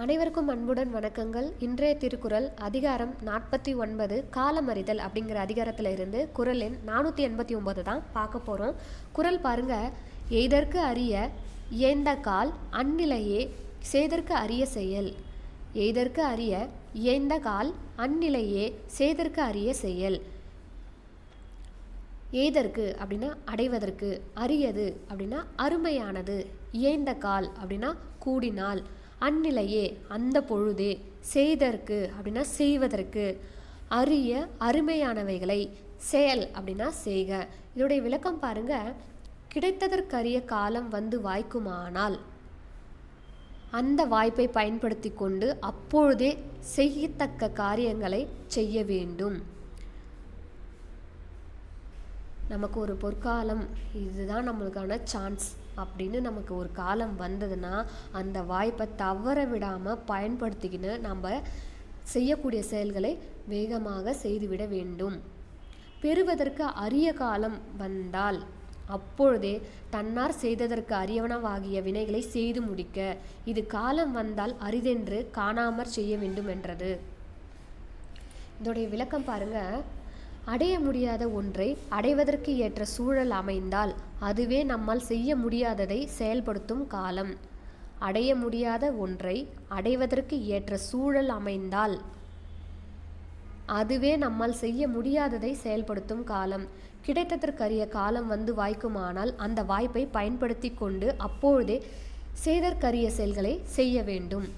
அனைவருக்கும் அன்புடன் வணக்கங்கள். இன்றைய திருக்குறள் அதிகாரம் 49 காலமறிதல் அப்படிங்கிற அதிகாரத்தில் இருந்து குறள் எண் 489 தான் பார்க்க போகிறோம். குறள் பாருங்க. எய்தற்கு அரிய இயைந்த கால் அந்நிலையே செய்தற்கு அரிய செயல். எய்தற்கு அரிய இயைந்த கால் அந்நிலையே செய்தற்கு அரிய செயல். எய்தற்கு அப்படின்னா அடைவதற்கு, அரியது அப்படின்னா அருமையானது, இயைந்த கால் அப்படின்னா கூடினால், அந்நிலையே அந்த பொழுதே, செய்தற்கு அப்படின்னா செய்வதற்கு, அரிய அருமையானவைகளை, செயல் அப்படின்னா செய்க. இதோடைய விளக்கம் பாருங்க. கிடைத்ததற்கரிய காலம் வந்து வாய்க்குமானால் அந்த வாய்ப்பை பயன்படுத்தி கொண்டு அப்பொழுதே செய்யத்தக்க காரியங்களை செய்ய வேண்டும். நமக்கு ஒரு பொற்காலம், இதுதான் நம்மளுக்கான சான்ஸ் அப்படின்னு நமக்கு ஒரு காலம் வந்ததுன்னா அந்த வாய்ப்பை தவற விடாமல் பயன்படுத்திக்கின்னு நம்ம செய்யக்கூடிய செயல்களை வேகமாக செய்துவிட வேண்டும். பெறுவதற்கு அரிய காலம் வந்தால் அப்பொழுதே தன்னார் செய்ததற்கு அரியவனவாகிய வினைகளை செய்து முடிக்க, இது காலம் வந்தால் அரிதென்று காணாமற் செய்ய வேண்டும் என்றது. இதோடைய விளக்கம் பாருங்க. அடைய முடியாத ஒன்றை அடைவதற்கு ஏற்ற சூழல் அமைந்தால் அதுவே நம்மால் செய்ய முடியாததை செயல்படுத்தும் காலம். அடைய முடியாத ஒன்றை அடைவதற்கு ஏற்ற சூழல் அமைந்தால் அதுவே நம்மால் செய்ய முடியாததை செயல்படுத்தும் காலம். கிடைத்ததற்கரிய காலம் வந்து வாய்க்குமானால் அந்த வாய்ப்பை பயன்படுத்தி கொண்டு அப்பொழுதே செய்தற்கரிய செயல்களை செய்ய வேண்டும்.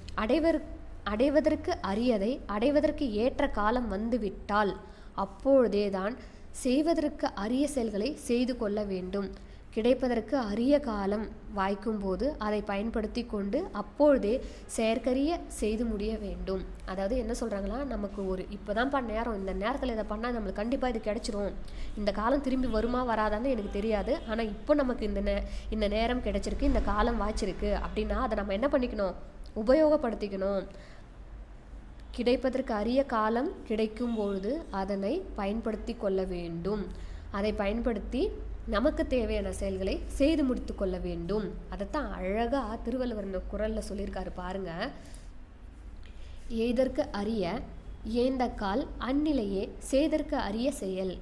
அடைவதற்கு அரியதை அடைவதற்கு ஏற்ற காலம் வந்துவிட்டால் அப்பொழுதே தான் செய்வதற்கு அரிய செயல்களை செய்து கொள்ள வேண்டும். கிடைப்பதற்கு அரிய காலம் வாய்க்கும்போது அதை பயன்படுத்தி கொண்டு அப்பொழுதே செயற்கரிய செய்து முடிய வேண்டும். அதாவது என்ன சொல்கிறாங்களா, நமக்கு ஒரு இப்போதான்ப்பா நேரம், இந்த நேரத்தில் இதை பண்ணால் நம்மளுக்கு கண்டிப்பாக இது கிடச்சிரும், இந்த காலம் திரும்பி வருமா வராதான்னு எனக்கு தெரியாது, ஆனால் இப்போ நமக்கு இந்த நேரம் கிடச்சிருக்கு, இந்த காலம் வாய்ச்சிருக்கு அப்படின்னா அதை நம்ம என்ன பண்ணிக்கணும், உபயோகப்படுத்திக்கணும். கிடைப்பதற்கு அரிய காலம் கிடைக்கும் பொழுது அதனை பயன்படுத்தி கொள்ள வேண்டும். அதை பயன்படுத்தி நமக்கு தேவையான செயல்களை செய்து முடித்து கொள்ள வேண்டும். அதைத்தான் அழகாக திருவள்ளுவர் இந்த குறளில் சொல்லியிருக்காரு பாருங்க. எய்தற்கு அரிய இயைந்த கால் அந்நிலையே செய்தற்கு அரிய செயல்.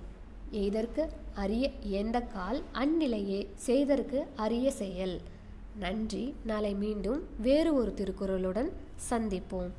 எய்தற்கு அரிய இயைந்த கால் அந்நிலையே செய்தற்கு அரிய செயல். நன்றி. நாளை மீண்டும் வேறு ஒரு திருக்குறளுடன் சந்திப்போம்.